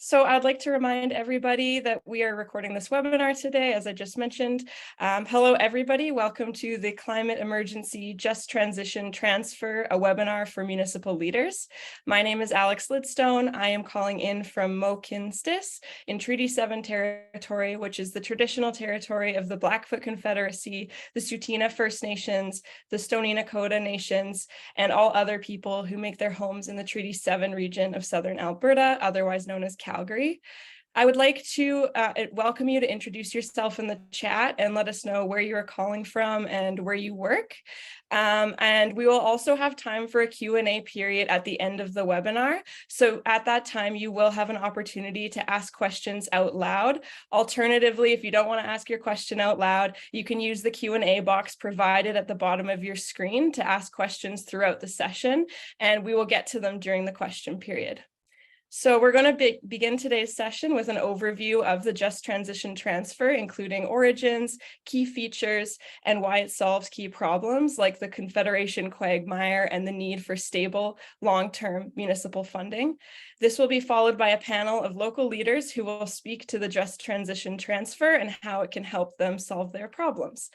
So I'd like to remind everybody that we are recording this webinar today, as I just mentioned. Hello, everybody. Welcome to the Climate Emergency Just Transition Transfer, a webinar for municipal leaders. My name is Alex Lidstone. I am calling in from Mohkinstsis in Treaty 7 territory, which is the traditional territory of the Blackfoot Confederacy, the Tsuut'ina First Nations, the Stoney Nakoda Nations, and all other people who make their homes in the Treaty 7 region of Southern Alberta, otherwise known as Calgary. I would like to welcome you to introduce yourself in the chat and let us know where you are calling from and where you work. And we will also have time for a Q&A period at the end of the webinar. So at that time, you will have an opportunity to ask questions out loud. Alternatively, if you don't want to ask your question out loud, you can use the Q&A box provided at the bottom of your screen to ask questions throughout the session, and we will get to them during the question period. So we're going to begin today's session with an overview of the Just Transition Transfer, including origins, key features, and why it solves key problems like the Confederation quagmire and the need for stable, long-term municipal funding. This will be followed by a panel of local leaders who will speak to the Just Transition Transfer and how it can help them solve their problems.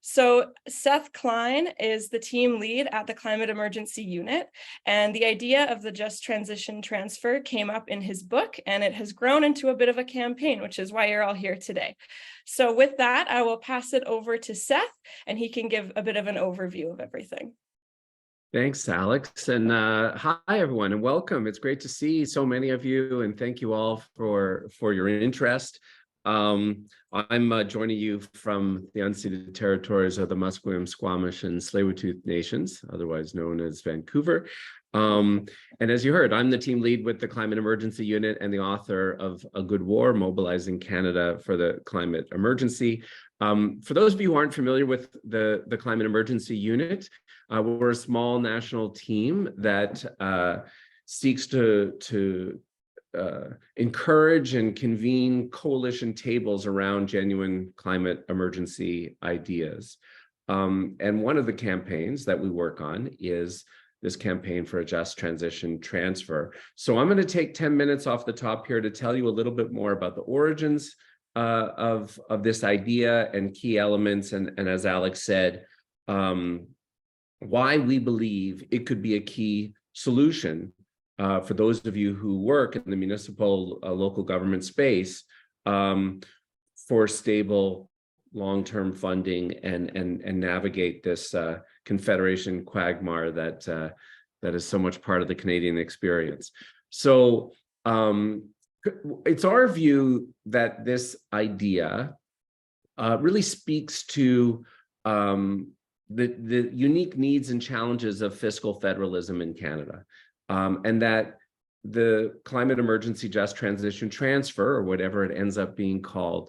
So Seth Klein is the team lead at the Climate Emergency Unit, and the idea of the Just Transition Transfer came up in his book, and it has grown into a bit of a campaign, which is why you're all here today. So with that, I will pass it over to Seth, and he can give a bit of an overview of everything. Thanks, Alex, and hi, everyone, and welcome. It's great to see so many of you, and thank you all for your interest. I'm joining you from the unceded territories of the Musqueam, Squamish, and Tsleil-Waututh Nations, otherwise known as Vancouver. And as you heard, I'm the team lead with the Climate Emergency Unit and the author of A Good War, Mobilizing Canada for the Climate Emergency. For those of you who aren't familiar with the Climate Emergency Unit, we're a small national team that seeks to encourage and convene coalition tables around genuine climate emergency ideas. And one of the campaigns that we work on is this campaign for a just transition transfer. So I'm going to take 10 minutes off the top here to tell you a little bit more about the origins of this idea and key elements, and as Alex said, why we believe it could be a key solution for those of you who work in the municipal local government space for stable long-term funding and navigate this Confederation quagmire that is so much part of the Canadian experience. So it's our view that this idea really speaks to the unique needs and challenges of fiscal federalism in Canada. And that the Climate Emergency Just Transition Transfer, or whatever it ends up being called,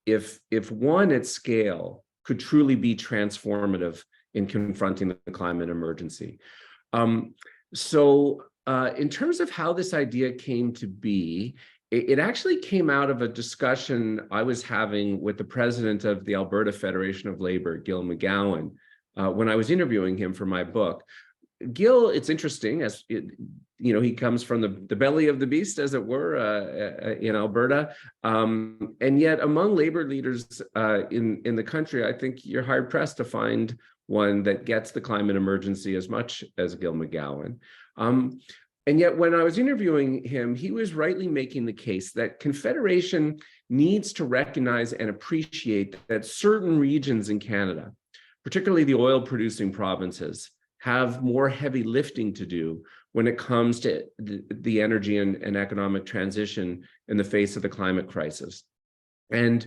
if one at scale could truly be transformative in confronting the climate emergency. So in terms of how this idea came to be, it actually came out of a discussion I was having with the president of the Alberta Federation of Labor, Gil McGowan, when I was interviewing him for my book. Gil, it's interesting, as he comes from the belly of the beast, as it were, in Alberta, and yet among labor leaders in the country, I think you're hard pressed to find one that gets the climate emergency as much as Gil McGowan. And yet, when I was interviewing him, he was rightly making the case that Confederation needs to recognize and appreciate that certain regions in Canada, particularly the oil-producing provinces, have more heavy lifting to do when it comes to the energy and economic transition in the face of the climate crisis. And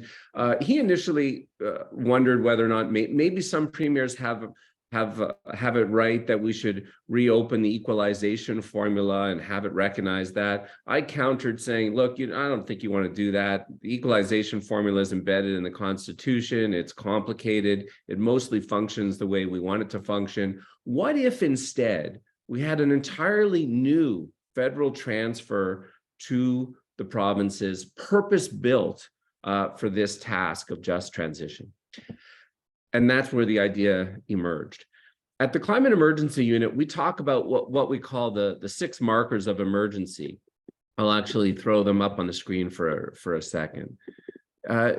he initially wondered whether or not maybe some premiers have it right that we should reopen the equalization formula and have it recognize that. I countered saying, look, I don't think you want to do that. The equalization formula is embedded in the Constitution. It's complicated. It mostly functions the way we want it to function. What if instead we had an entirely new federal transfer to the provinces, purpose-built for this task of just transition? And that's where the idea emerged. At the Climate Emergency Unit, we talk about what we call the 6 markers of emergency. I'll actually throw them up on the screen for a second.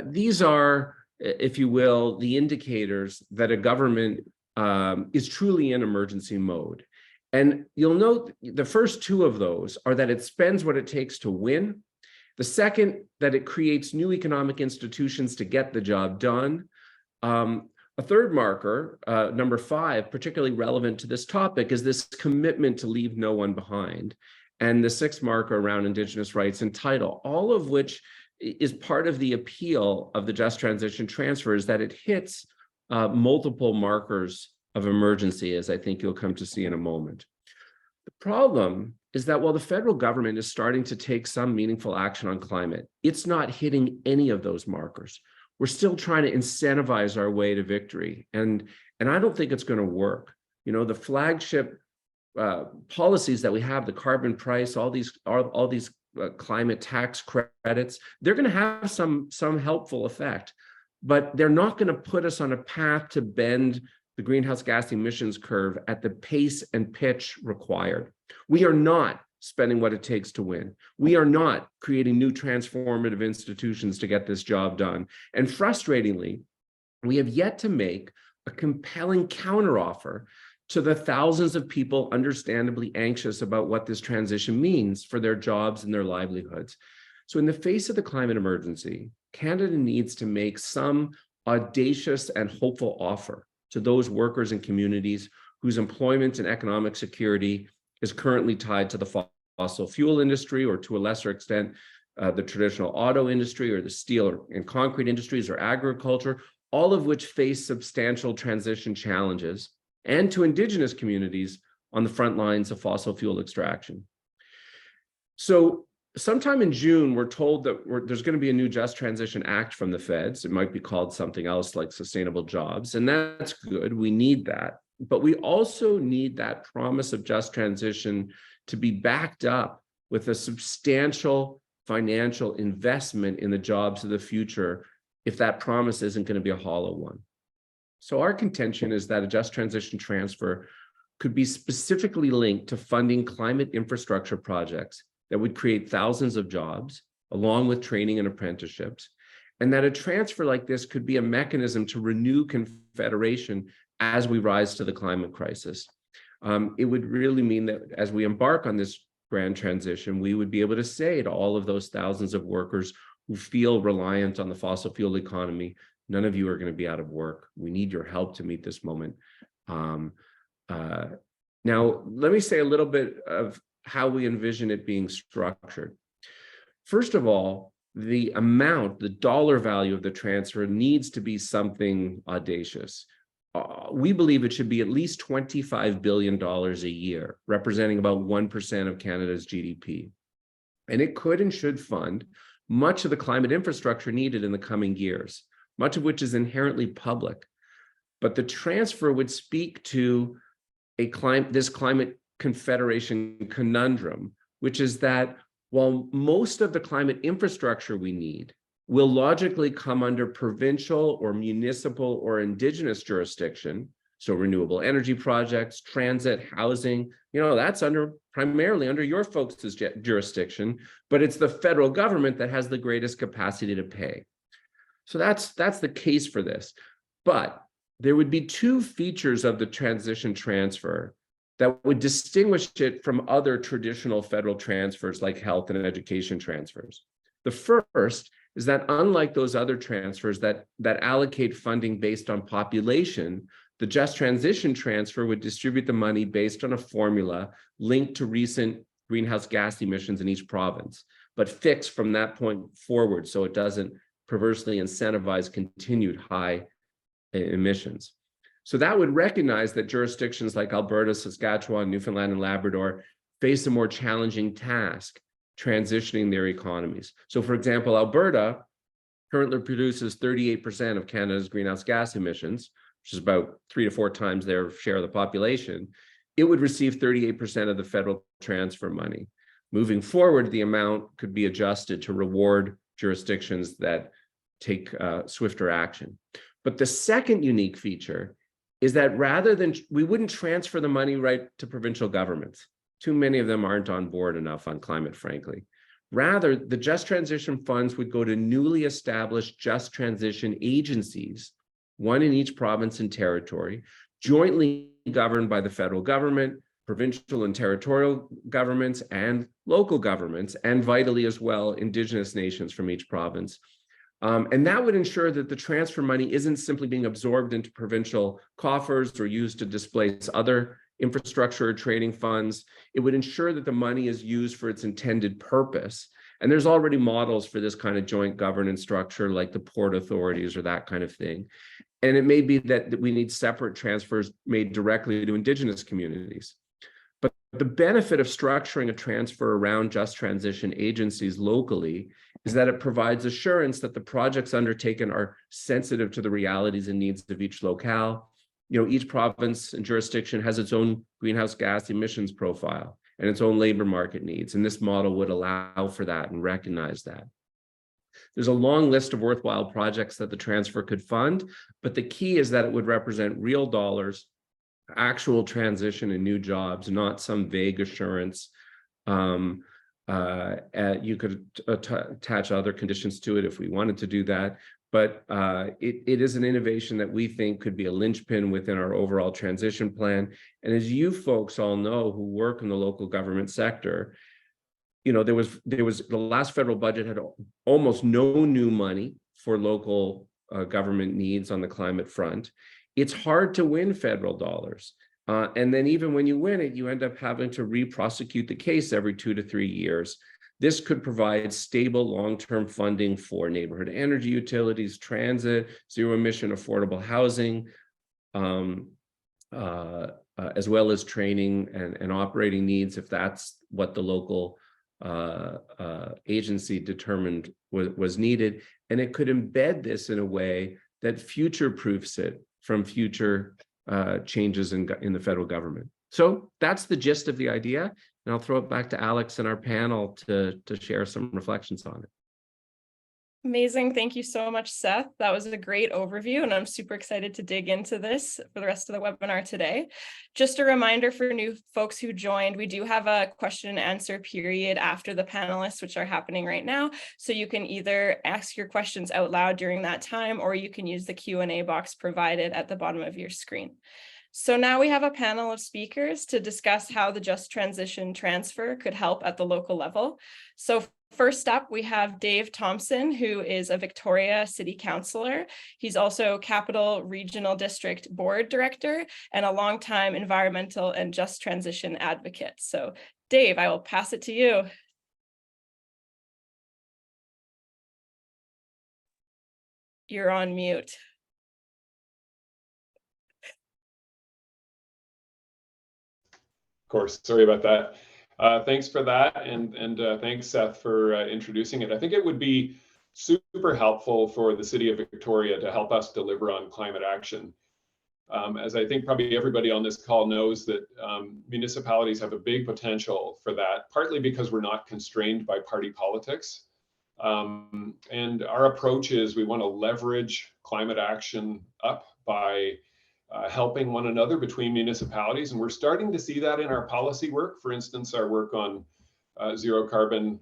These are, if you will, the indicators that a government is truly in emergency mode. And you'll note the first two of those are that it spends what it takes to win. The second, that it creates new economic institutions to get the job done. A third marker, number 5, particularly relevant to this topic, is this commitment to leave no one behind. And the 6th marker around Indigenous rights and title, all of which is part of the appeal of the Just Transition Transfer, is that it hits multiple markers of emergency, as I think you'll come to see in a moment. The problem is that while the federal government is starting to take some meaningful action on climate, it's not hitting any of those markers. We're still trying to incentivize our way to victory. And I don't think it's going to work. You know, the flagship policies that we have, the carbon price, all these climate tax credits, they're going to have some helpful effect, but they're not going to put us on a path to bend the greenhouse gas emissions curve at the pace and pitch required. We are not spending what it takes to win. We are not creating new transformative institutions to get this job done. And frustratingly, we have yet to make a compelling counteroffer to the thousands of people understandably anxious about what this transition means for their jobs and their livelihoods. So in the face of the climate emergency, Canada needs to make some audacious and hopeful offer to those workers and communities whose employment and economic security is currently tied to the fossil fuel industry, or to a lesser extent, the traditional auto industry, or the steel and concrete industries, or agriculture, all of which face substantial transition challenges, and to Indigenous communities on the front lines of fossil fuel extraction. So sometime in June, we're told that there's going to be a new Just Transition Act from the feds. It might be called something else like Sustainable Jobs, and that's good. We need that. But we also need that promise of just transition to be backed up with a substantial financial investment in the jobs of the future, if that promise isn't going to be a hollow one. So our contention is that a Just Transition Transfer could be specifically linked to funding climate infrastructure projects that would create thousands of jobs, along with training and apprenticeships, and that a transfer like this could be a mechanism to renew confederation as we rise to the climate crisis. It would really mean that as we embark on this grand transition, we would be able to say to all of those thousands of workers who feel reliant on the fossil fuel economy, none of you are going to be out of work. We need your help to meet this moment. Now, let me say a little bit of how we envision it being structured. First of all, the amount, the dollar value of the transfer needs to be something audacious. We believe it should be at least $25 billion a year, representing about 1% of Canada's GDP. And it could and should fund much of the climate infrastructure needed in the coming years, much of which is inherently public. But the transfer would speak to this climate confederation conundrum, which is that while most of the climate infrastructure we need will logically come under provincial or municipal or Indigenous jurisdiction, so renewable energy projects, transit, housing, that's primarily under your folks' jurisdiction, but it's the federal government that has the greatest capacity to pay. So that's the case for this. But there would be two features of the transition transfer that would distinguish it from other traditional federal transfers like health and education transfers. The first is that unlike those other transfers that allocate funding based on population, the Just Transition Transfer would distribute the money based on a formula linked to recent greenhouse gas emissions in each province, but fixed from that point forward so it doesn't perversely incentivize continued high emissions. So that would recognize that jurisdictions like Alberta, Saskatchewan, Newfoundland, and Labrador face a more challenging task transitioning their economies. So for example, Alberta currently produces 38% of Canada's greenhouse gas emissions, which is about 3 to 4 times their share of the population. It would receive 38% of the federal transfer money. Moving forward, the amount could be adjusted to reward jurisdictions that take swifter action. But the second unique feature is that we wouldn't transfer the money right to provincial governments. Too many of them aren't on board enough on climate, frankly. Rather, the just transition funds would go to newly established just transition agencies, one in each province and territory, jointly governed by the federal government, provincial and territorial governments, and local governments, and vitally as well, Indigenous nations from each province. And that would ensure that the transfer money isn't simply being absorbed into provincial coffers or used to displace other infrastructure or training funds. It would ensure that the money is used for its intended purpose. And there's already models for this kind of joint governance structure, like the port authorities or that kind of thing. And it may be that we need separate transfers made directly to Indigenous communities. But the benefit of structuring a transfer around just transition agencies locally is that it provides assurance that the projects undertaken are sensitive to the realities and needs of each locale. You know, each province and jurisdiction has its own greenhouse gas emissions profile and its own labor market needs. And this model would allow for that and recognize that. There's a long list of worthwhile projects that the transfer could fund, but the key is that it would represent real dollars, actual transition and new jobs, not some vague assurance. You could attach other conditions to it if we wanted to do that, but it is an innovation that we think could be a linchpin within our overall transition plan. And as you folks all know who work in the local government sector, you know, there was the last federal budget had almost no new money for local government needs on the climate front. It's hard to win federal dollars. And then even when you win it, you end up having to re-prosecute the case every 2 to 3 years. This could provide stable long-term funding for neighborhood energy utilities, transit, zero-emission affordable housing, as well as training and operating needs if that's what the local agency determined was needed. And it could embed this in a way that future-proofs it from future changes in the federal government. So that's the gist of the idea. And I'll throw it back to Alex and our panel to share some reflections on it. Amazing. Thank you so much, Seth. That was a great overview, and I'm super excited to dig into this for the rest of the webinar today. Just a reminder for new folks who joined, we do have a question and answer period after the panelists, which are happening right now. So you can either ask your questions out loud during that time, or you can use the Q&A box provided at the bottom of your screen. So now we have a panel of speakers to discuss how the just transition transfer could help at the local level. So first up, we have Dave Thompson, who is a Victoria City Councillor. He's also Capital Regional District Board Director and a longtime environmental and just transition advocate. So Dave, I will pass it to you. You're on mute. Of course, sorry about that. Thanks for that, and thanks, Seth, for introducing it. I think it would be super helpful for the City of Victoria to help us deliver on climate action. As I think probably everybody on this call knows that municipalities have a big potential for that, partly because we're not constrained by party politics. And our approach is we want to leverage climate action up by helping one another between municipalities. And we're starting to see that in our policy work. For instance, our work on zero carbon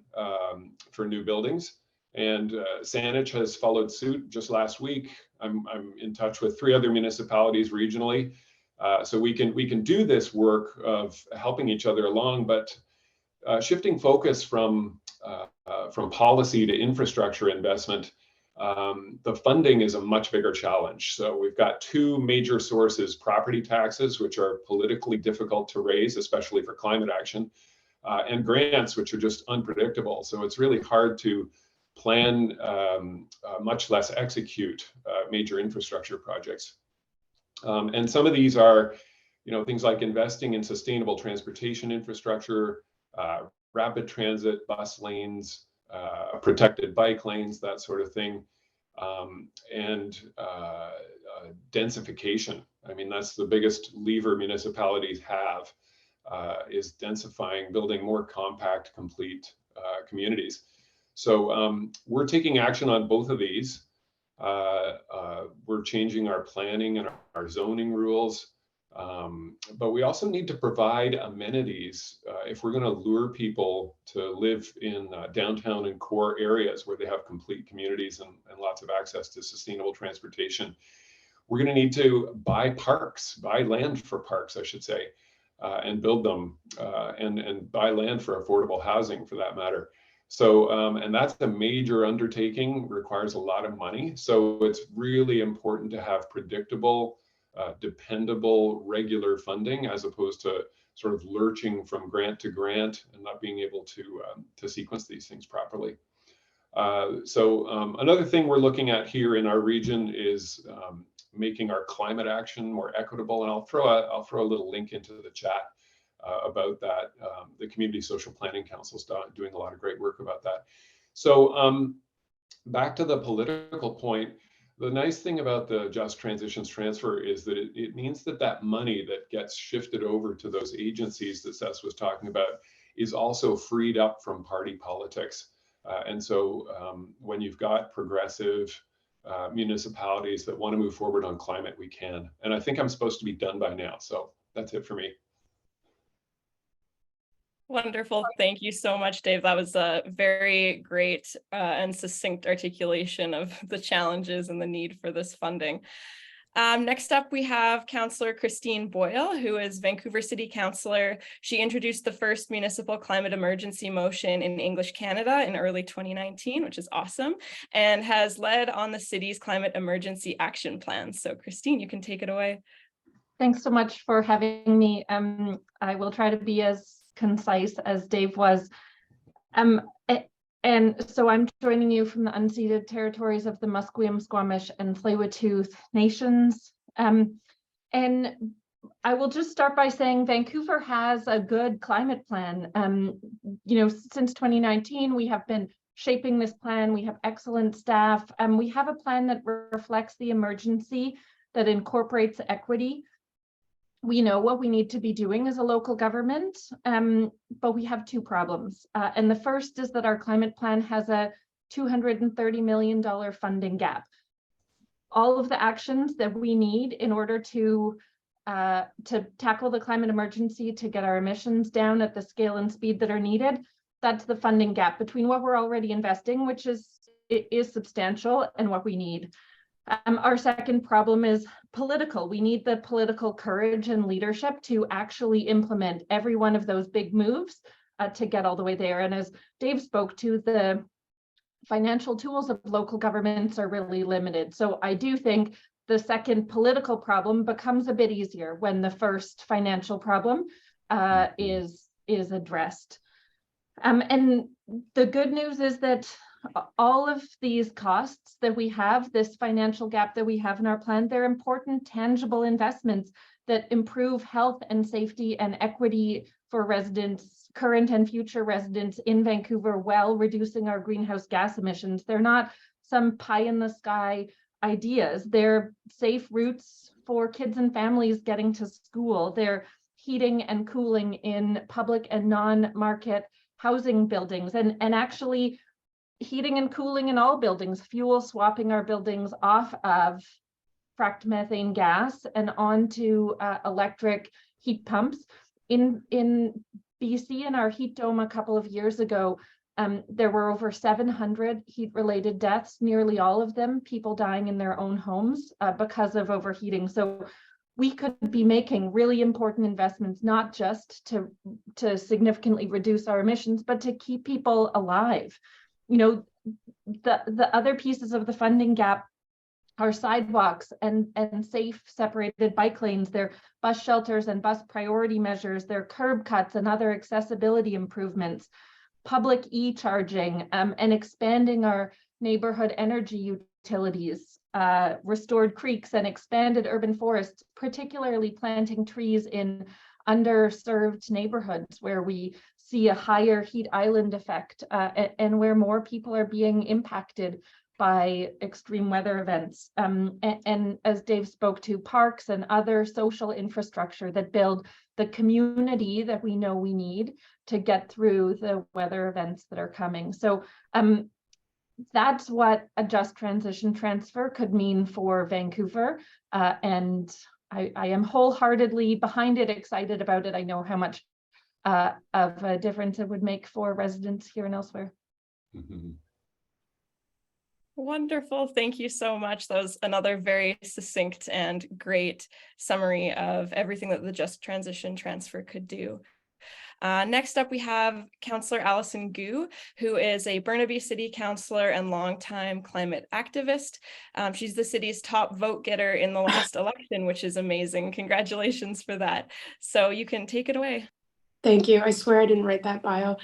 for new buildings. And Saanich has followed suit just last week. I'm in touch with 3 other municipalities regionally. So we can do this work of helping each other along, but shifting focus from policy to infrastructure investment, the funding is a much bigger challenge. So we've got 2 major sources: property taxes, which are politically difficult to raise, especially for climate action, and grants, which are just unpredictable. So it's really hard to plan, much less execute major infrastructure projects. And some of these are, you know, things like investing in sustainable transportation infrastructure, rapid transit, bus lanes, protected bike lanes, that sort of thing, and densification. I mean, that's the biggest lever municipalities have, is densifying, building more compact, complete communities. So we're taking action on both of these. We're changing our planning and our zoning rules. But we also need to provide amenities if we're going to lure people to live in downtown and core areas where they have complete communities and lots of access to sustainable transportation. We're going to need to buy land for parks, I should say, and build them and buy land for affordable housing for that matter. So, and that's a major undertaking, requires a lot of money. So it's really important to have predictable, dependable, regular funding, as opposed to sort of lurching from grant to grant and not being able to sequence these things properly. Another thing we're looking at here in our region is making our climate action more equitable, and I'll throw a little link into the chat about that. The Community Social Planning Council's doing a lot of great work about that. So back to the political point, the nice thing about the Just Transitions Transfer is that it means that that money that gets shifted over to those agencies that Seth was talking about is also freed up from party politics. And so when you've got progressive municipalities that want to move forward on climate, we can. And I think I'm supposed to be done by now. So that's it for me. Wonderful. Thank you so much, Dave. That was a very great and succinct articulation of the challenges and the need for this funding. Next up, we have Councillor Christine Boyle, who is Vancouver City Councillor. She introduced the first municipal climate emergency motion in English Canada in early 2019, which is awesome, and has led on the city's climate emergency action plans. So Christine, you can take it away. Thanks so much for having me. I will try to be as concise as Dave was. And so I'm joining you from the unceded territories of the Musqueam, Squamish, and Tsleil-Waututh nations. And I will just start by saying Vancouver has a good climate plan. Since 2019, we have been shaping this plan. We have excellent staff. We have a plan that reflects the emergency, that incorporates equity. We know what we need to be doing as a local government, but we have two problems. And the first is that our climate plan has a $230 million funding gap. All of the actions that we need in order to tackle the climate emergency, to get our emissions down at the scale and speed that are needed, that's the funding gap between what we're already investing, which is substantial, and what we need. Our second problem is political. We need the political courage and leadership to actually implement every one of those big moves to get all the way there. And as Dave spoke to, the financial tools of local governments are really limited. So I do think the second political problem becomes a bit easier when the first financial problem is addressed. And the good news is that all of these costs that we have, this financial gap that we have in our plan, they're important, tangible investments that improve health and safety and equity for residents, current and future residents in Vancouver, while reducing our greenhouse gas emissions. They're not some pie in the sky ideas. They're safe routes for kids and families getting to school. They're heating and cooling in public and non-market housing buildings, and actually heating and cooling in all buildings, fuel swapping our buildings off of fracked methane gas and onto electric heat pumps. In BC, in our heat dome a couple of years ago, there were over 700 heat-related deaths, nearly all of them people dying in their own homes because of overheating. So we could be making really important investments, not just to significantly reduce our emissions, but to keep people alive. The other pieces of the funding gap are sidewalks and safe separated bike lanes, they're bus shelters and bus priority measures, they're curb cuts and other accessibility improvements, public e-charging, and expanding our neighborhood energy utilities, restored creeks and expanded urban forests, particularly planting trees in underserved neighborhoods where we see a higher heat island effect and where more people are being impacted by extreme weather events. And as Dave spoke to, parks and other social infrastructure that build the community that we know we need to get through the weather events that are coming. So that's what a just transition transfer could mean for Vancouver. And I am wholeheartedly behind it, excited about it. I know how much of a difference it would make for residents here and elsewhere. Mhm. Wonderful. Thank you so much. That was another very succinct and great summary of everything that the Just Transition Transfer could do. Next up, we have Councillor Alison Gu, who is a Burnaby City Councillor and longtime climate activist. She's the city's top vote getter in the last election, which is amazing. Congratulations for that. So you can take it away. Thank you. I swear I didn't write that bio.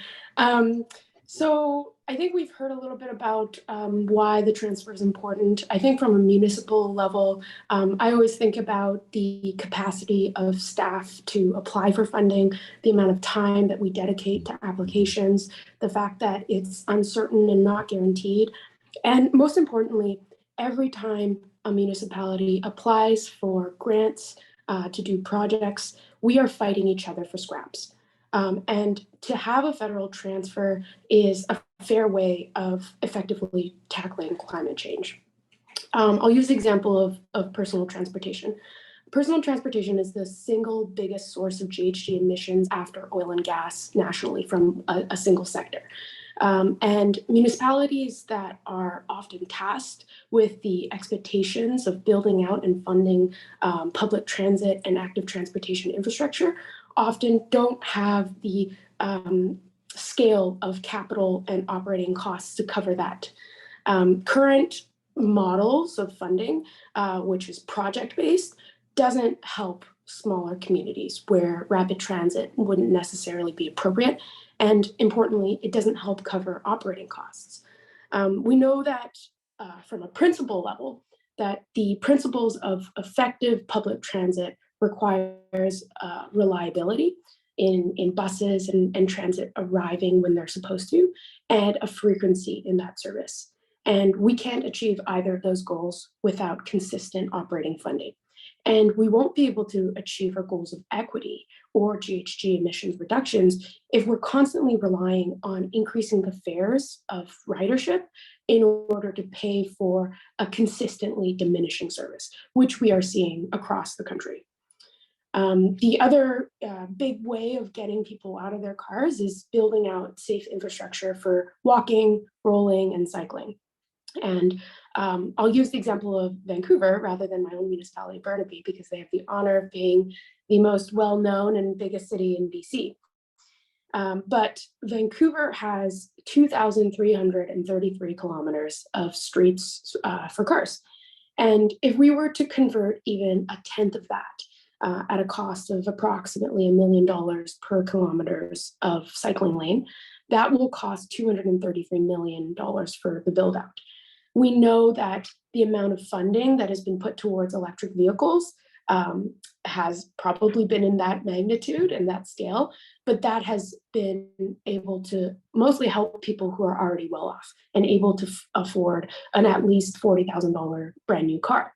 So I think we've heard a little bit about why the transfer is important. I think from a municipal level, I always think about the capacity of staff to apply for funding, the amount of time that we dedicate to applications, the fact that it's uncertain and not guaranteed. And most importantly, every time a municipality applies for grants to do projects, we are fighting each other for scraps. And to have a federal transfer is a fair way of effectively tackling climate change. I'll use the example of personal transportation. Personal transportation is the single biggest source of GHG emissions after oil and gas nationally from a single sector. And municipalities that are often tasked with the expectations of building out and funding public transit and active transportation infrastructure often don't have the scale of capital and operating costs to cover that. Current models of funding, which is project-based, doesn't help smaller communities where rapid transit wouldn't necessarily be appropriate. And importantly, it doesn't help cover operating costs. We know that from a principle level, that the principles of effective public transit requires reliability in buses and transit arriving when they're supposed to, and a frequency in that service. And we can't achieve either of those goals without consistent operating funding. And we won't be able to achieve our goals of equity or GHG emissions reductions if we're constantly relying on increasing the fares of ridership in order to pay for a consistently diminishing service, which we are seeing across the country. The other big way of getting people out of their cars is building out safe infrastructure for walking, rolling, and cycling. And I'll use the example of Vancouver rather than my own municipality, Burnaby, because they have the honor of being the most well-known and biggest city in BC. But Vancouver has 2,333 kilometers of streets for cars. And if we were to convert even a tenth of that at a cost of approximately $1 million per kilometers of cycling lane, that will cost $233 million for the build out. We know that the amount of funding that has been put towards electric vehicles has probably been in that magnitude and that scale, but that has been able to mostly help people who are already well off and able to afford an at least $40,000 brand new car.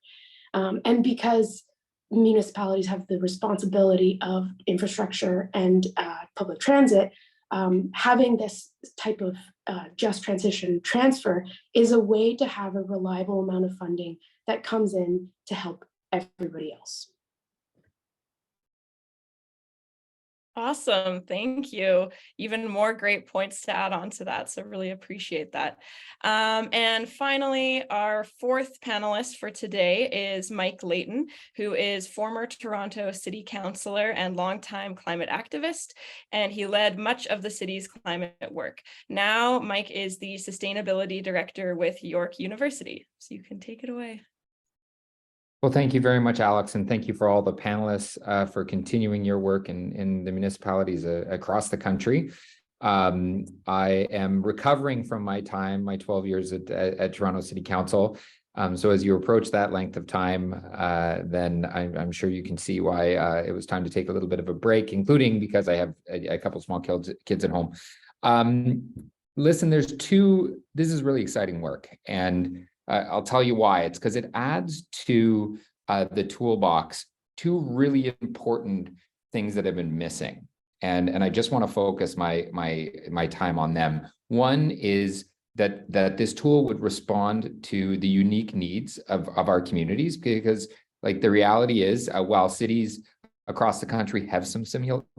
And because municipalities have the responsibility of infrastructure and public transit, having this type of just transition transfer is a way to have a reliable amount of funding that comes in to help everybody else. Awesome. Thank you. Even more great points to add on to that. So really appreciate that. And finally, our fourth panelist for today is Mike Layton, who is former Toronto City Councillor and longtime climate activist, and he led much of the city's climate work. Now, Mike is the Sustainability Director with York University. So you can take it away. Well, thank you very much, Alex, and thank you for all the panelists for continuing your work in the municipalities across the country. I am recovering from my 12 years at Toronto City Council. So as you approach that length of time, then I'm sure you can see why it was time to take a little bit of a break, including because I have a couple small kids at home. Listen, this is really exciting work, and I'll tell you why. It's because it adds to the toolbox two really important things that have been missing, and I just want to focus my time on them. One is that this tool would respond to the unique needs of our communities, because Like the reality is, while cities across the country have some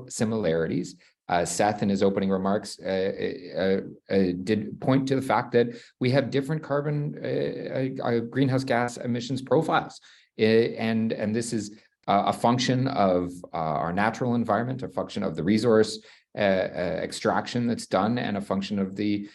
similarities, Seth in his opening remarks did point to the fact that we have different greenhouse gas emissions profiles. And this is a function of our natural environment, a function of the resource extraction that's done, and a function of the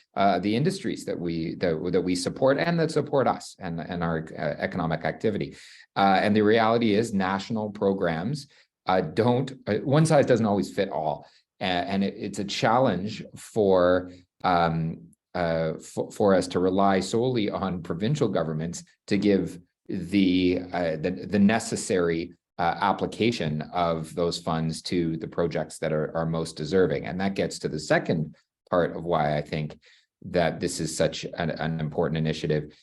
industries that we support and that support us and our economic activity. And the reality is, national programs one size doesn't always fit all, and it's a challenge for us to rely solely on provincial governments to give the necessary application of those funds to the projects that are most deserving. And that gets to the second part of why I think that this is such an important initiative,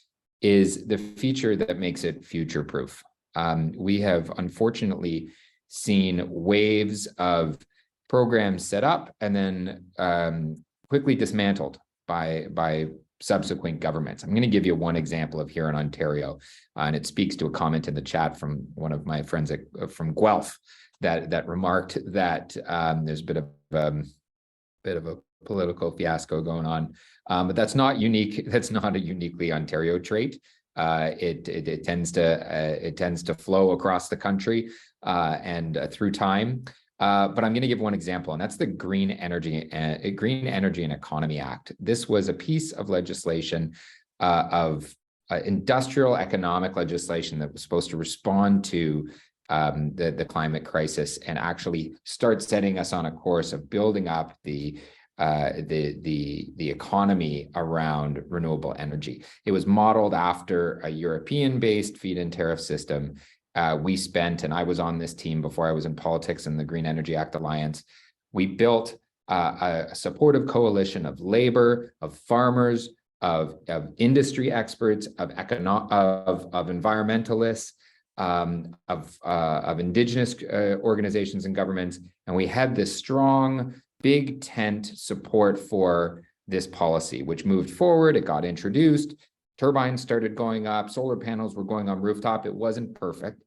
is the feature that makes it future-proof. We have unfortunately seen waves of programs set up and then quickly dismantled by subsequent governments. I'm going to give you one example of here in Ontario, and it speaks to a comment in the chat from one of my friends from Guelph that remarked that there's a bit of a political fiasco going on, but that's not unique. That's not a uniquely Ontario trait. It tends to flow across the country and through time. But I'm going to give one example, and that's the Green Energy and Economy Act. This was a piece of legislation of industrial economic legislation that was supposed to respond to the climate crisis and actually start setting us on a course of building up the economy around renewable energy. It was modeled after a European-based feed-in tariff system. We spent, and I was on this team before I was in politics in the Green Energy Act Alliance. We built a supportive coalition of labor, of farmers, of industry experts, of environmentalists, of Indigenous organizations and governments, and we had this strong, big tent support for this policy, which moved forward. It got introduced. Turbines started going up. Solar panels were going on rooftop. It wasn't perfect.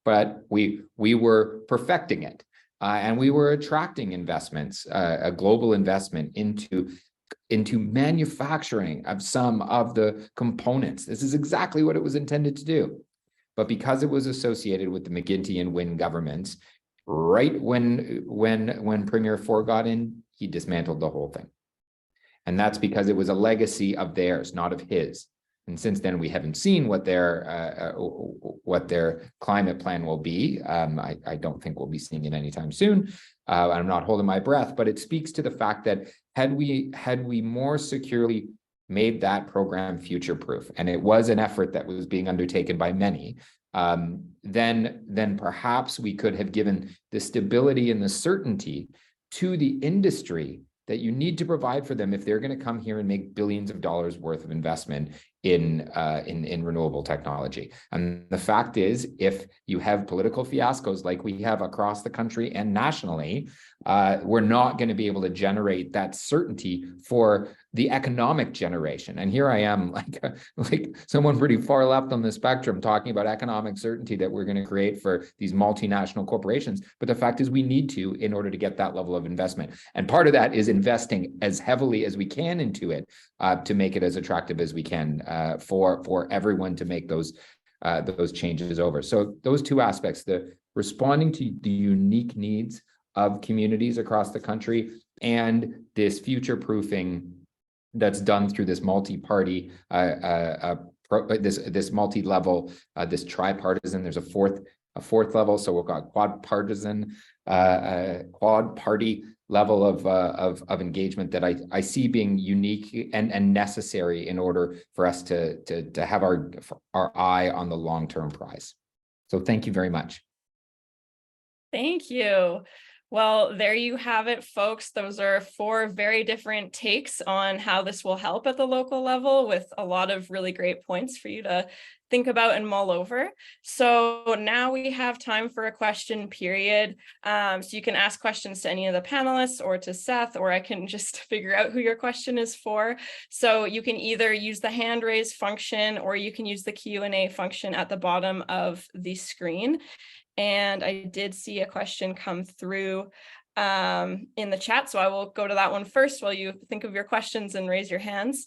But we were perfecting it, and we were attracting investments, a global investment into manufacturing of some of the components. This is exactly what it was intended to do. But because it was associated with the McGuinty and Wynne governments, right when Premier Ford got in, he dismantled the whole thing. And that's because it was a legacy of theirs, not of his. And since then, we haven't seen what their climate plan will be. I don't think we'll be seeing it anytime soon. I'm not holding my breath, but it speaks to the fact that had we more securely made that program future-proof, and it was an effort that was being undertaken by many, then perhaps we could have given the stability and the certainty to the industry that you need to provide for them if they're going to come here and make billions of dollars worth of investment in renewable technology. And the fact is, if you have political fiascos like we have across the country and nationally, we're not going to be able to generate that certainty for the economic generation. And here I am, like someone pretty far left on the spectrum, talking about economic certainty that we're going to create for these multinational corporations. But the fact is, we need to, in order to get that level of investment. And part of that is investing as heavily as we can into it to make it as attractive as we can for everyone to make those changes over. So those two aspects, the responding to the unique needs of communities across the country and this future-proofing that's done through this multi-party, this multi-level, this tripartisan. There's a fourth level, so we've got quad-partisan, quad-party level of engagement that I see being unique and necessary in order for us to have our eye on the long-term prize. So thank you very much. Thank you. Well, there you have it, folks. Those are 4 very different takes on how this will help at the local level, with a lot of really great points for you to think about and mull over. So now we have time for a question period. So you can ask questions to any of the panelists or to Seth, or I can just figure out who your question is for. So you can either use the hand raise function, or you can use the Q&A function at the bottom of the screen. And I did see a question come through in the chat, so I will go to that one first while you think of your questions and raise your hands.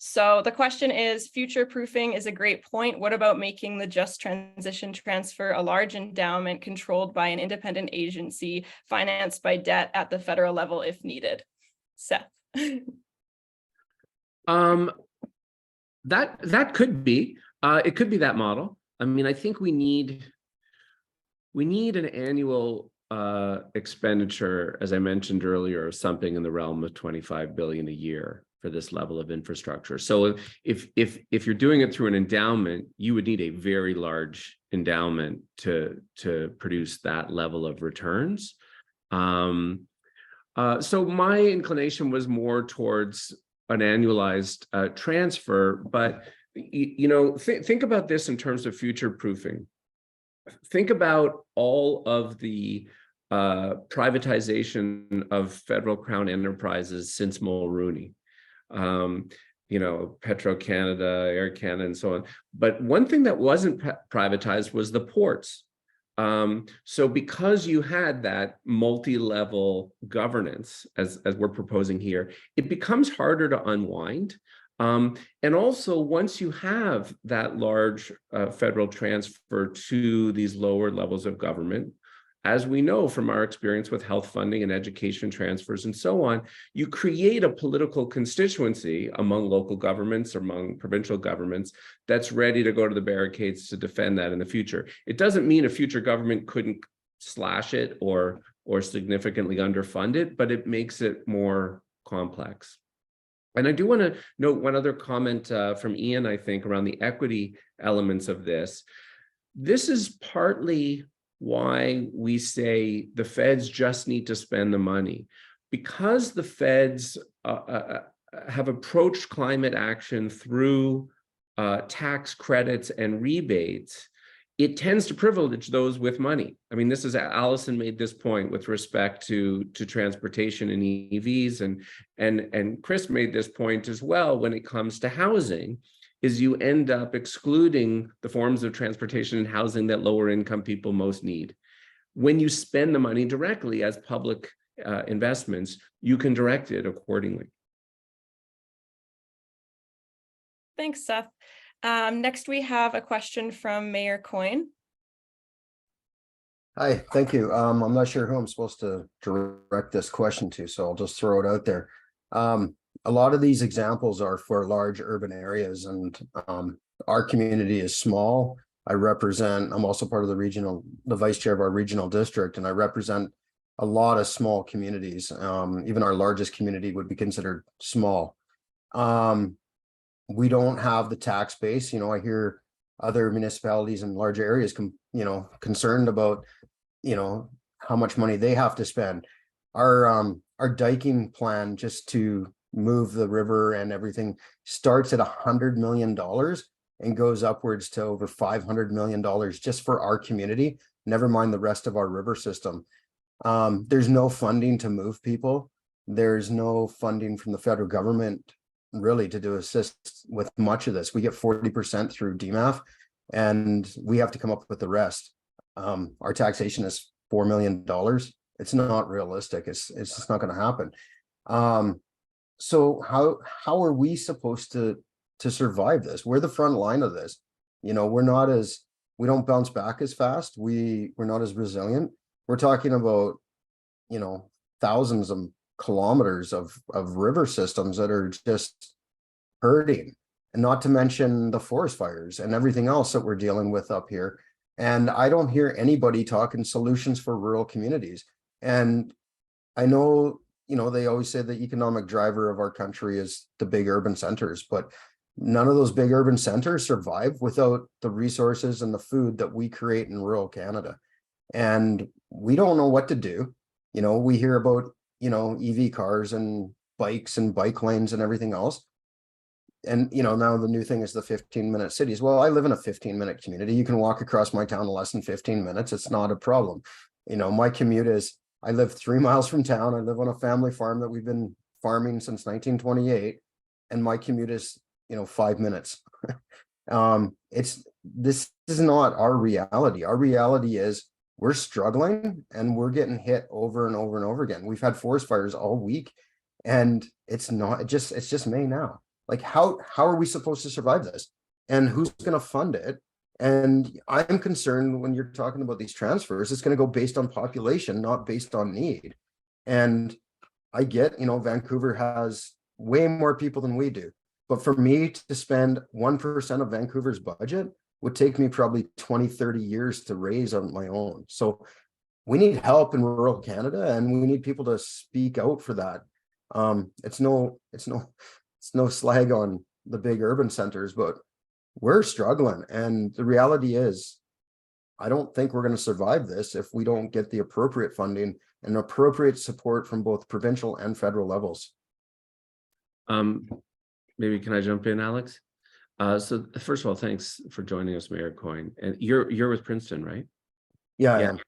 So the question is, future proofing is a great point. What about making the Just Transition Transfer a large endowment controlled by an independent agency, financed by debt at the federal level if needed? Seth. That could be, it could be that model. I mean, I think we need an annual expenditure, as I mentioned earlier, of something in the realm of 25 billion a year for this level of infrastructure. So if you're doing it through an endowment, you would need a very large endowment to produce that level of returns. So my inclination was more towards an annualized transfer, but think about this in terms of future proofing. Think about all of the privatization of federal crown enterprises since Mulrooney. Petro-Canada, Air Canada, and so on. But one thing that wasn't privatized was the ports. So because you had that multi-level governance, as we're proposing here, it becomes harder to unwind. And also, once you have that large federal transfer to these lower levels of government, as we know from our experience with health funding and education transfers and so on, you create a political constituency among local governments, among provincial governments, that's ready to go to the barricades to defend that in the future. It doesn't mean a future government couldn't slash it or significantly underfund it, but it makes it more complex. And I do want to note one other comment from Ian, I think, around the equity elements of this. This is partly why we say the feds just need to spend the money. Because the feds have approached climate action through tax credits and rebates, it tends to privilege those with money. I mean, this is, Alison made this point with respect to transportation and EVs, and Chris made this point as well when it comes to housing, is you end up excluding the forms of transportation and housing that lower income people most need. When you spend the money directly as public investments, you can direct it accordingly. Thanks, Seth. Next, we have a question from Mayor Coyne. Hi, thank you. I'm not sure who I'm supposed to direct this question to, so I'll just throw it out there. A lot of these examples are for large urban areas, and our community is small. I'm also part of the vice chair of our regional district, and I represent a lot of small communities. Even our largest community would be considered small. We don't have the tax base. I hear other municipalities in large areas, concerned about, how much money they have to spend. Our diking plan, just to move the river and everything, starts at $100 million and goes upwards to over $500 million just for our community, never mind the rest of our river system. There's no funding to move people. There's no funding from the federal government really to assist with much of this. We get 40% through DMAF, and we have to come up with the rest. Our taxation is $4 million. It's not realistic. It's just not going to happen. So how are we supposed to survive this? We're the front line of this. We don't bounce back as fast. We're not as resilient. We're talking about, thousands of kilometers of river systems that are just hurting, and not to mention the forest fires and everything else that we're dealing with up here. And I don't hear anybody talking solutions for rural communities. And I know, they always say the economic driver of our country is the big urban centers, but none of those big urban centers survive without the resources and the food that we create in rural Canada. And we don't know what to do. You know, we hear about, you know, EV cars and bikes and bike lanes and everything else. And, you know, now the new thing is the 15-minute cities. Well, I live in a 15-minute community. You can walk across my town in less than 15 minutes. It's not a problem. You know, my commute is, I live 3 miles from town. I live on a family farm that we've been farming since 1928. And my commute is, you know, 5 minutes. This is not our reality. Our reality is we're struggling and we're getting hit over and over and over again. We've had forest fires all week, and it's just May now. Like, how are we supposed to survive this? And who's going to fund it? And I'm concerned when you're talking about these transfers, it's going to go based on population, not based on need. And I get, you know, Vancouver has way more people than we do. But for me to spend 1% of Vancouver's budget would take me probably 20, 30 years to raise on my own. So we need help in rural Canada, and we need people to speak out for that. It's no slag on the big urban centers, but we're struggling. And the reality is, I don't think we're going to survive this if we don't get the appropriate funding and appropriate support from both provincial and federal levels. Maybe can I jump in, Alex? So first of all, thanks for joining us, Mayor Coyne. And you're with Princeton, right? Yeah, I am.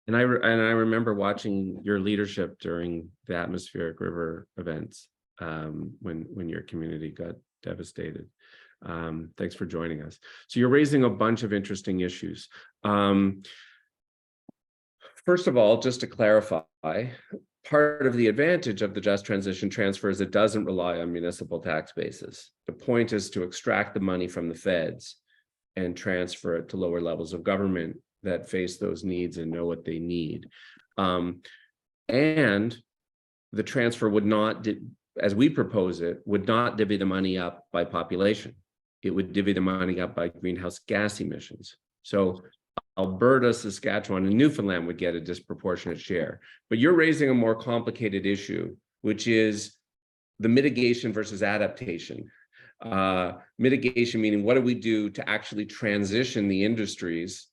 And I remember watching your leadership during the atmospheric river events when your community got devastated. Thanks for joining us. So you're raising a bunch of interesting issues. First of all, just to clarify, part of the advantage of the just transition transfer is it doesn't rely on municipal tax bases. The point is to extract the money from the feds and transfer it to lower levels of government that face those needs and know what they need. And the transfer would not, as we propose it, would not divvy the money up by population. It would divvy the money up by greenhouse gas emissions. So Alberta, Saskatchewan, and Newfoundland would get a disproportionate share. But you're raising a more complicated issue, which is the mitigation versus adaptation. Mitigation meaning, what do we do to actually transition the industries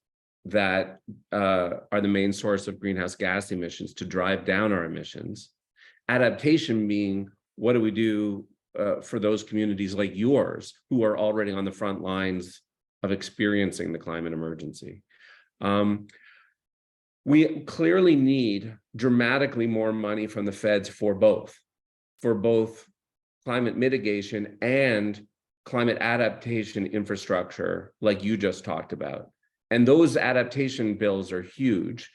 that are the main source of greenhouse gas emissions to drive down our emissions? Adaptation being, what do we do for those communities like yours who are already on the front lines of experiencing the climate emergency? We clearly need dramatically more money from the feds for both climate mitigation and climate adaptation infrastructure, like you just talked about. And those adaptation bills are huge.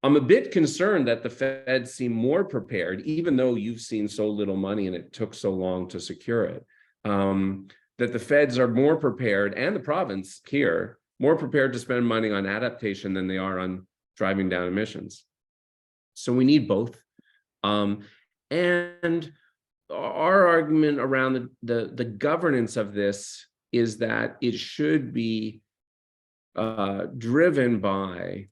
I'm a bit concerned that the feds seem more prepared, even though you've seen so little money and it took so long to secure it, that the feds are more prepared, and the province here, more prepared to spend money on adaptation than they are on driving down emissions. So we need both. And our argument around the governance of this is that it should be driven by,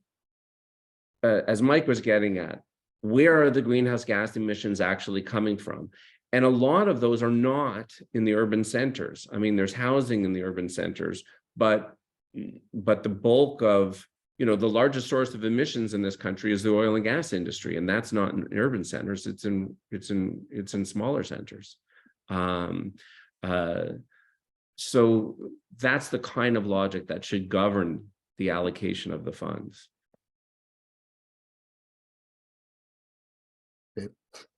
as Mike was getting at, where are the greenhouse gas emissions actually coming from? And a lot of those are not in the urban centers. I mean, there's housing in the urban centers, but the bulk of, the largest source of emissions in this country is the oil and gas industry, and that's not in urban centers. It's in smaller centers. So that's the kind of logic that should govern the allocation of the funds.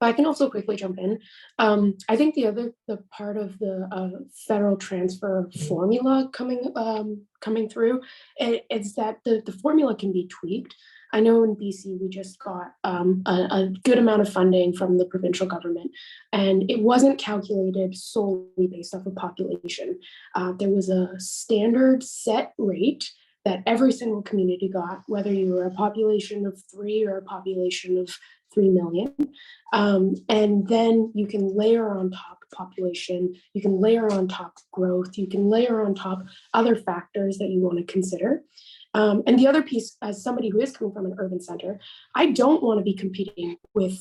I can also quickly jump in. I think the part of the federal transfer formula coming through is that the formula can be tweaked. I know in BC we just got a good amount of funding from the provincial government, and it wasn't calculated solely based off of population. There was a standard set rate that every single community got, whether you were a population of 3 or a population of 3 million. And then you can layer on top population, you can layer on top growth, you can layer on top other factors that you want to consider. And the other piece, as somebody who is coming from an urban center, I don't want to be competing with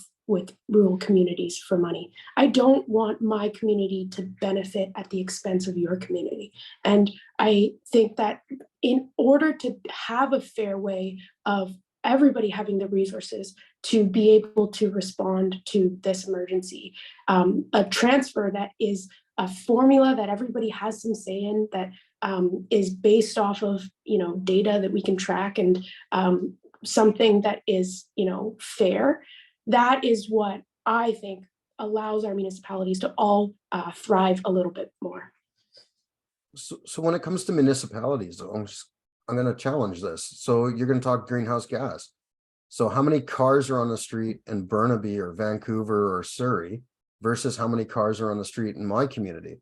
rural communities for money. I don't want my community to benefit at the expense of your community. And I think that in order to have a fair way of everybody having the resources to be able to respond to this emergency. A transfer that is a formula that everybody has some say in, that is based off of, data that we can track, and something that is, fair. That is what I think allows our municipalities to all thrive a little bit more. So when it comes to municipalities, I'm going to challenge this. So you're going to talk greenhouse gas. So how many cars are on the street in Burnaby or Vancouver or Surrey versus how many cars are on the street in my community?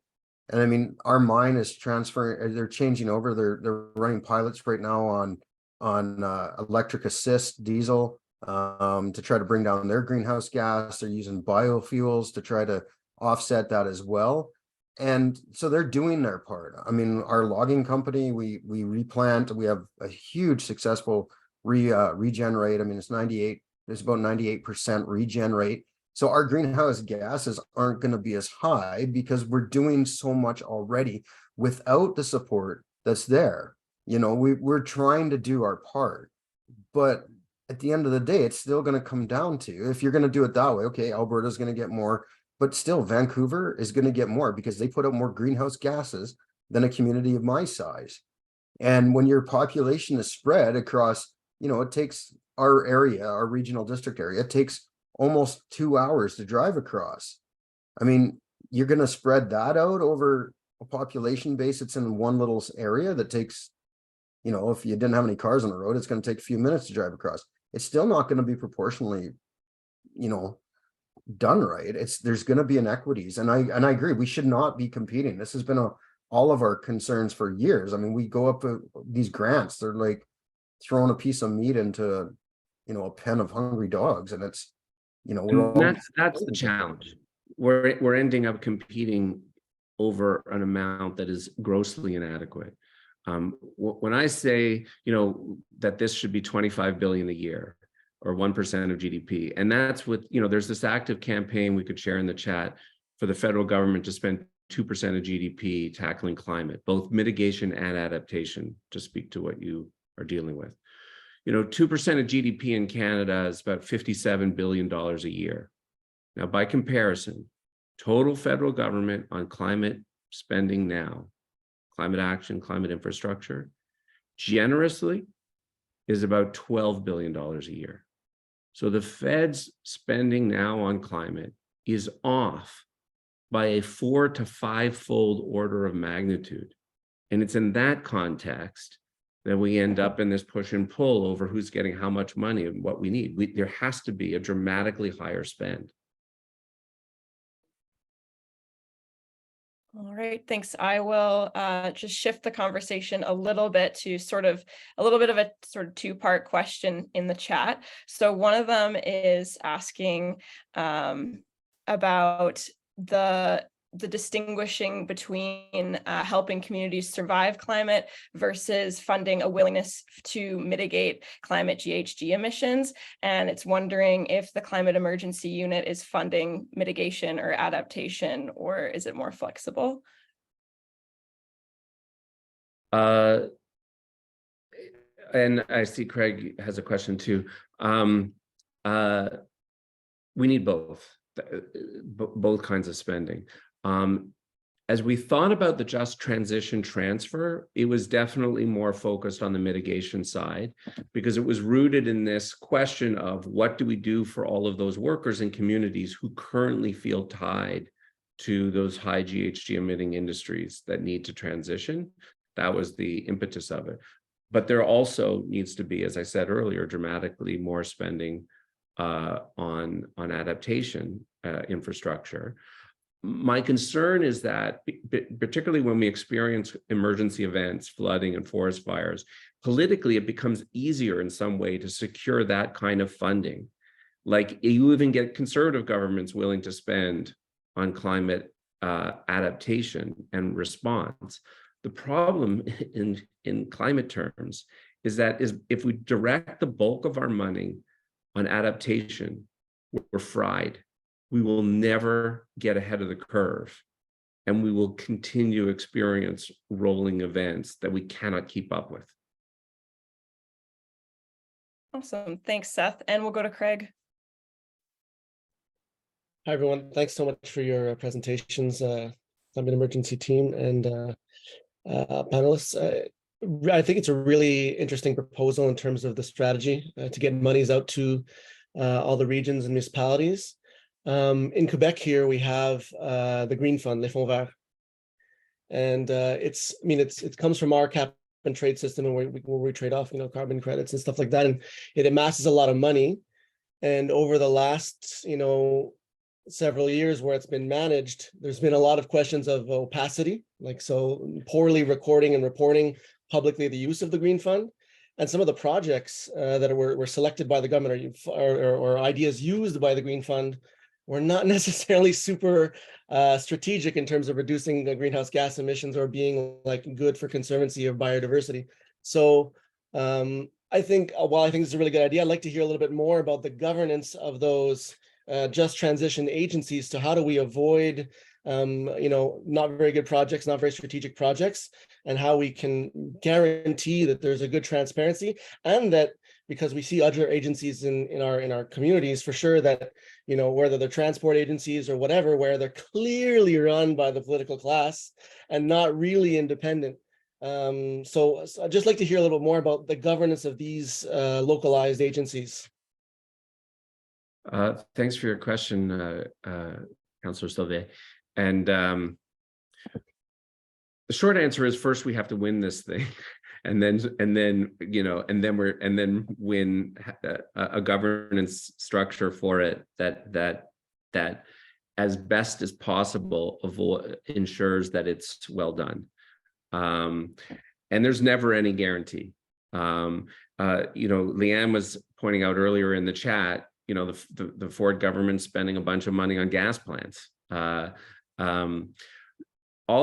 And I mean, our mine is transferring, they're changing over, they're running pilots right now on electric assist diesel to try to bring down their greenhouse gas. They're using biofuels to try to offset that as well. And so they're doing their part. I mean, our logging company, we replant, we have a huge successful regenerate. I mean, it's about 98% regen rate. So our greenhouse gases aren't going to be as high because we're doing so much already without the support that's there. We're trying to do our part, but at the end of the day, it's still going to come down to, if you're going to do it that way, okay, Alberta's going to get more, but still Vancouver is going to get more because they put out more greenhouse gases than a community of my size. And when your population is spread across, it takes our area, our regional district area, it takes almost 2 hours to drive across. I mean, you're going to spread that out over a population base that's in one little area that takes, if you didn't have any cars on the road, it's going to take a few minutes to drive across. It's still not going to be proportionally, done right. There's going to be inequities. And I agree, we should not be competing. This has been all of our concerns for years. I mean, we go up these grants, they're like throwing a piece of meat into, a pen of hungry dogs. And it's, that's the challenge. We're ending up competing over an amount that is grossly inadequate. When I say, that this should be 25 billion a year or 1% of GDP, and that's what, there's this active campaign we could share in the chat for the federal government to spend 2% of GDP tackling climate, both mitigation and adaptation, to speak to what you are dealing with. 2% of GDP in Canada is about $57 billion a year. Now, by comparison, total federal government on climate spending now, climate action, climate infrastructure, generously is about $12 billion a year. So the Fed's spending now on climate is off by a 4 to 5-fold order of magnitude. And it's in that context that we end up in this push and pull over who's getting how much money and what we need. There has to be a dramatically higher spend. All right, thanks. I will just shift the conversation a little bit to a little bit of a two-part question in the chat. So one of them is asking about the distinguishing between helping communities survive climate versus funding a willingness to mitigate climate GHG emissions. And it's wondering if the climate emergency unit is funding mitigation or adaptation, or is it more flexible? And I see Craig has a question too. We need both kinds of spending. As we thought about the just transition transfer, it was definitely more focused on the mitigation side because it was rooted in this question of what do we do for all of those workers and communities who currently feel tied to those high GHG emitting industries that need to transition. That was the impetus of it. But there also needs to be, as I said earlier, dramatically more spending on adaptation infrastructure. My concern is that, particularly when we experience emergency events, flooding and forest fires, politically, it becomes easier in some way to secure that kind of funding. Like you even get conservative governments willing to spend on climate adaptation and response. The problem in climate terms is that if we direct the bulk of our money on adaptation, we're fried. We will never get ahead of the curve, and we will continue to experience rolling events that we cannot keep up with. Awesome. Thanks, Seth. And we'll go to Craig. Hi, everyone. Thanks so much for your presentations, climate emergency team and panelists. I think it's a really interesting proposal in terms of the strategy to get monies out to all the regions and municipalities. In Quebec here, we have the Green Fund, Les Fonds Verts. And it comes from our cap and trade system, and where we trade off, carbon credits and stuff like that. And it amasses a lot of money. And over the last, several years where it's been managed, there's been a lot of questions of opacity, so poorly recording and reporting publicly the use of the Green Fund. And some of the projects that were selected by the government or ideas used by the Green Fund were not necessarily super strategic in terms of reducing the greenhouse gas emissions or being good for conservancy of biodiversity. So I think, while I think it's a really good idea, I'd like to hear a little bit more about the governance of those just transition agencies. To how do we avoid not very good projects, not very strategic projects, and how we can guarantee that there's a good transparency, and that, because we see other agencies in our communities for sure, that whether they're transport agencies or whatever, where they're clearly run by the political class and not really independent. So I'd just like to hear a little bit more about the governance of these localized agencies. Thanks for your question, Councillor Sauvé. And the short answer is, first we have to win this thing, and then win a governance structure for it that as best as possible ensures that it's well done. And there's never any guarantee. Leanne was pointing out earlier in the chat, the Ford government spending a bunch of money on gas plants. All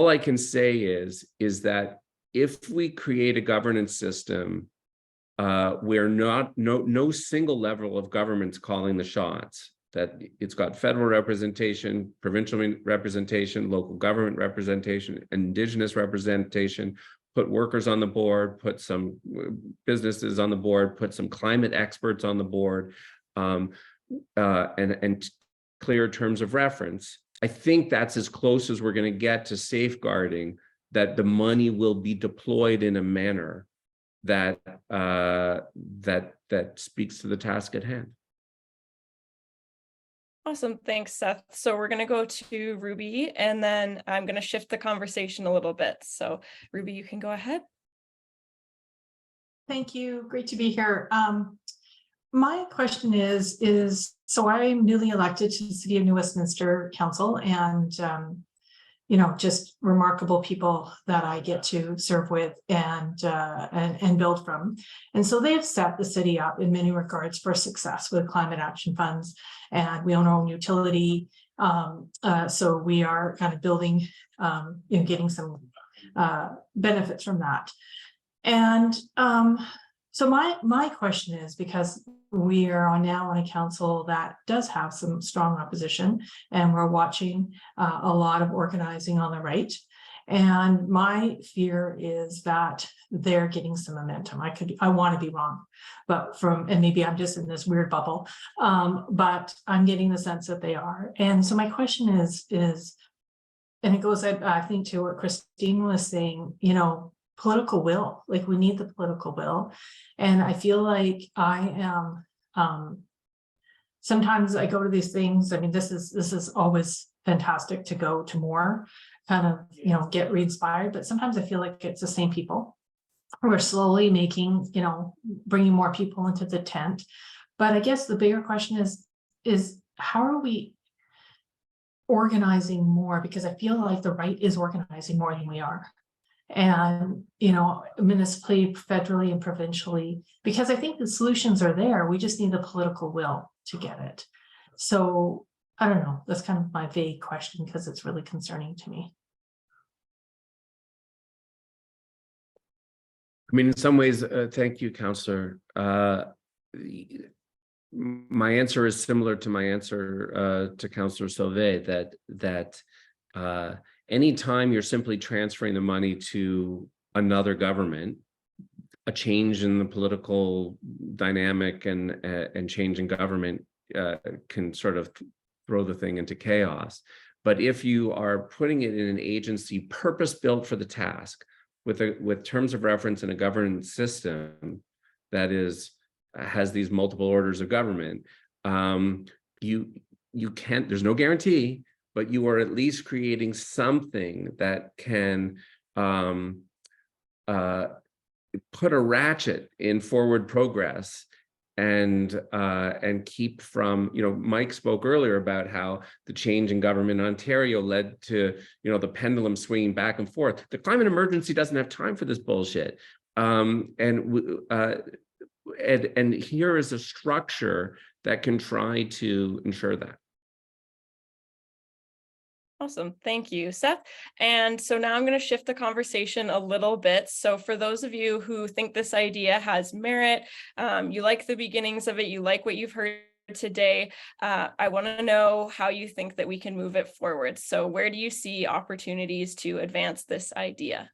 I can say is that if we create a governance system where no single level of government's calling the shots, that it's got federal representation, provincial representation, local government representation, Indigenous representation, put workers on the board, put some businesses on the board, put some climate experts on the board, and clear terms of reference. I think that's as close as we're going to get to safeguarding that the money will be deployed in a manner that that speaks to the task at hand. Awesome. Thanks, Seth. So we're going to go to Ruby, and then I'm going to shift the conversation a little bit. So Ruby, you can go ahead. Thank you. Great to be here. My question is so I'm newly elected to the City of New Westminster Council, and just remarkable people that I get to serve with and build from. And so they've set the city up in many regards for success with climate action funds, and we own our own utility. So we are kind of building, getting some benefits from that. And so my question is, because we are now on a council that does have some strong opposition, and we're watching a lot of organizing on the right. And my fear is that they're getting some momentum. I want to be wrong, but and maybe I'm just in this weird bubble, but I'm getting the sense that they are. And so my question is, and it goes, I think, to what Christine was saying, political will, we need the political will. And I feel like I am, sometimes I go to these things. I mean, this is always fantastic to go to more, kind of, get re-inspired, but sometimes I feel like it's the same people. We're slowly making, bringing more people into the tent. But I guess the bigger question is how are we organizing more? Because I feel like the right is organizing more than we are. And, municipally, federally, and provincially, because I think the solutions are there. We just need the political will to get it. So I don't know. That's kind of my vague question, because it's really concerning to me. I mean, in some ways, thank you, Councillor. My answer is similar to my answer to Councillor Sauvé, that anytime you're simply transferring the money to another government, a change in the political dynamic and change in government can sort of throw the thing into chaos. But if you are putting it in an agency purpose-built for the task, with terms of reference in a governance system that has these multiple orders of government, you can't, there's no guarantee, but you are at least creating something that can put a ratchet in forward progress and keep from, Mike spoke earlier about how the change in government in Ontario led to, the pendulum swinging back and forth. The climate emergency doesn't have time for this bullshit. And here is a structure that can try to ensure that. Awesome. Thank you, Seth. And so now I'm going to shift the conversation a little bit. So for those of you who think this idea has merit, you like the beginnings of it, you like what you've heard today, I want to know how you think that we can move it forward. So where do you see opportunities to advance this idea?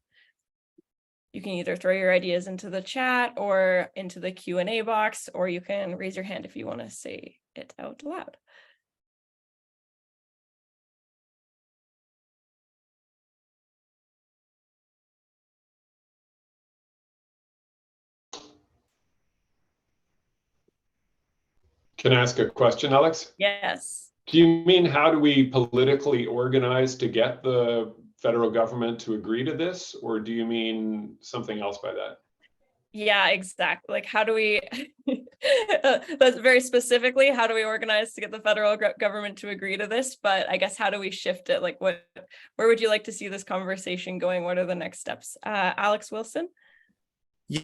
You can either throw your ideas into the chat or into the Q&A box, or you can raise your hand if you want to say it out loud. Can I ask a question, Alex? Yes. Do you mean how do we politically organize to get the federal government to agree to this? Or do you mean something else by that? Yeah, exactly. Like, how do we, that's very specifically, how do we organize to get the federal government to agree to this? But I guess, how do we shift it? Like, where would you like to see this conversation going? What are the next steps? Alex Wilson?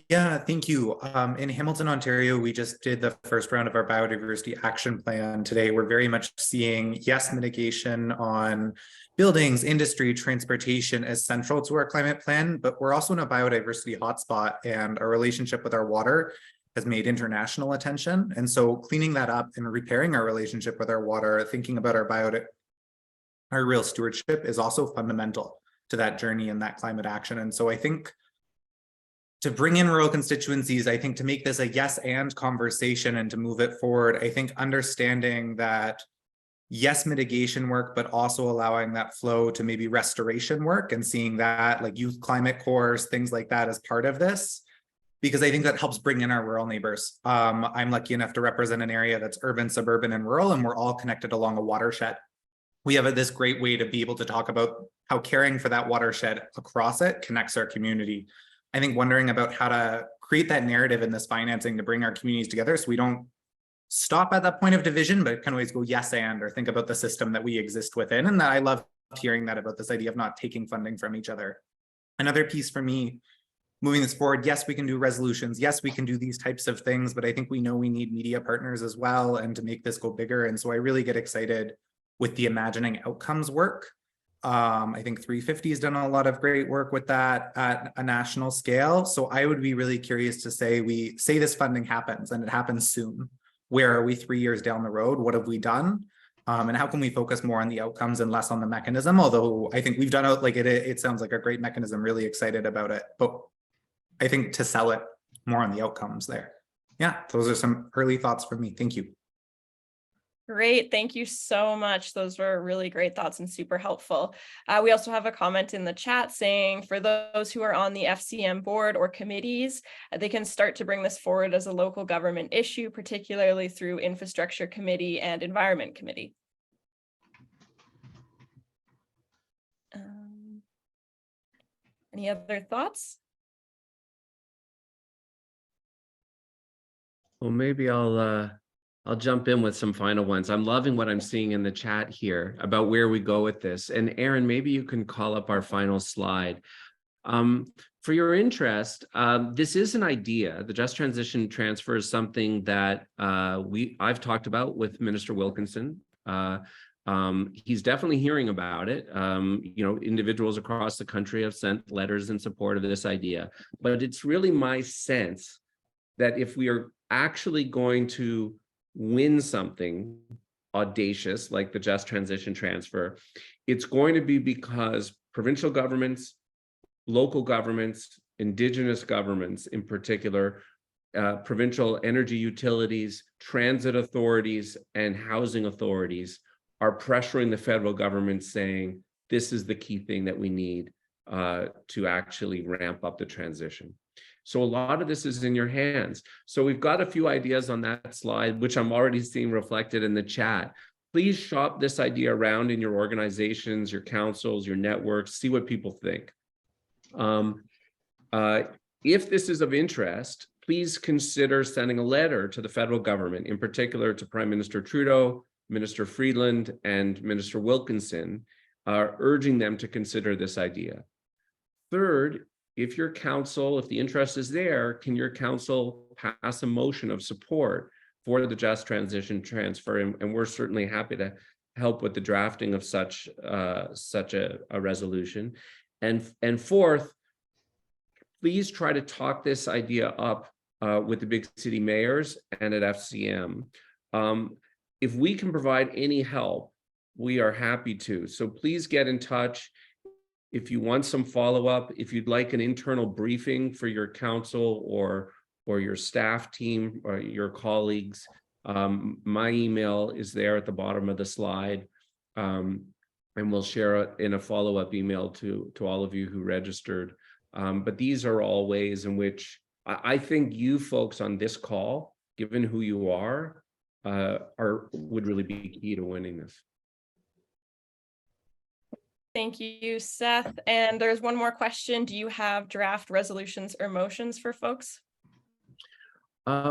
Yeah, thank you. In Hamilton, Ontario, we just did the first round of our biodiversity action plan. Today, we're very much seeing yes mitigation on buildings, industry, transportation as central to our climate plan, but we're also in a biodiversity hotspot, and our relationship with our water has made international attention. And so cleaning that up and repairing our relationship with our water, thinking about our real stewardship is also fundamental to that journey and that climate action. And so I think to bring in rural constituencies, I think to make this a yes and conversation and to move it forward, I think understanding that yes, mitigation work, but also allowing that flow to maybe restoration work and seeing that like youth climate cores, things like that as part of this, because I think that helps bring in our rural neighbors. I'm lucky enough to represent an area that's urban, suburban, and rural, and we're all connected along a watershed. We have this great way to be able to talk about how caring for that watershed across it connects our community. I think wondering about how to create that narrative in this financing to bring our communities together so we don't stop at that point of division, but can always go yes and, or think about the system that we exist within. And I love hearing that about this idea of not taking funding from each other. Another piece for me, moving this forward, yes, we can do resolutions. Yes, we can do these types of things, but I think we know we need media partners as well and to make this go bigger. And so I really get excited with the imagining outcomes work. I think 350 has done a lot of great work with that at a national scale. So I would be really curious to say, we say this funding happens and it happens soon. Where are we 3 years down the road? What have we done? And how can we focus more on the outcomes and less on the mechanism? Although I think we've done it, like it sounds like a great mechanism, really excited about it. But I think to sell it more on the outcomes there. Yeah, those are some early thoughts from me. Thank you. Great. Thank you so much. Those were really great thoughts and super helpful. We also have a comment in the chat saying for those who are on the FCM board or committees, they can start to bring this forward as a local government issue, particularly through Infrastructure Committee and Environment Committee. Any other thoughts? Well, maybe I'll jump in with some final ones. I'm loving what I'm seeing in the chat here about where we go with this. And Aaron, maybe you can call up our final slide. For your interest, this is an idea. The Just Transition Transfer is something that I've talked about with Minister Wilkinson. He's definitely hearing about it. Individuals across the country have sent letters in support of this idea. But it's really my sense that if we are actually going to win something audacious like the Just Transition Transfer, it's going to be because provincial governments, local governments, Indigenous governments in particular, provincial energy utilities, transit authorities, and housing authorities are pressuring the federal government, saying this is the key thing that we need to actually ramp up the transition. So a lot of this is in your hands. So we've got a few ideas on that slide, which I'm already seeing reflected in the chat. Please shop this idea around in your organizations, your councils, your networks, see what people think. If this is of interest, please consider sending a letter to the federal government, in particular to Prime Minister Trudeau, Minister Friedland, and Minister Wilkinson, urging them to consider this idea. Third, if your council, if the interest is there, can your council pass a motion of support for the Just Transition Transfer? And we're certainly happy to help with the drafting of such a resolution. And fourth, please try to talk this idea up with the big city mayors and at FCM. If we can provide any help, we are happy to. So please get in touch. If you want some follow-up, if you'd like an internal briefing for your council or your staff team or your colleagues, my email is there at the bottom of the slide. And we'll share it in a follow-up email to all of you who registered. But these are all ways in which I think you folks on this call, given who you are would really be key to winning this. Thank you, Seth. And there's one more question. Do you have draft resolutions or motions for folks?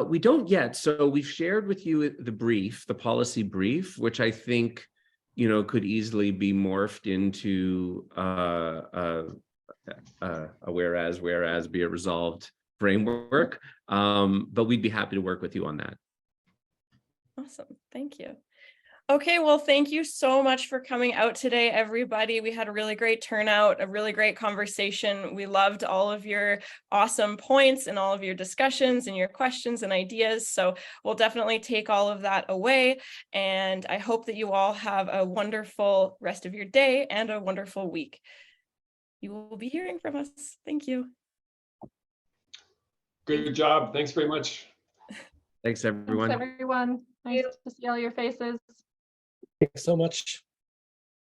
We don't yet. So we've shared with you the brief, the policy brief, which I think, could easily be morphed into a whereas be it resolved framework. But we'd be happy to work with you on that. Awesome. Thank you. Okay, well, thank you so much for coming out today, everybody. We had a really great turnout, a really great conversation. We loved all of your awesome points and all of your discussions and your questions and ideas. So we'll definitely take all of that away. And I hope that you all have a wonderful rest of your day and a wonderful week. You will be hearing from us. Thank you. Good job. Thanks very much. Thanks, everyone. Thanks, everyone. Nice to see all your faces. Thanks so much.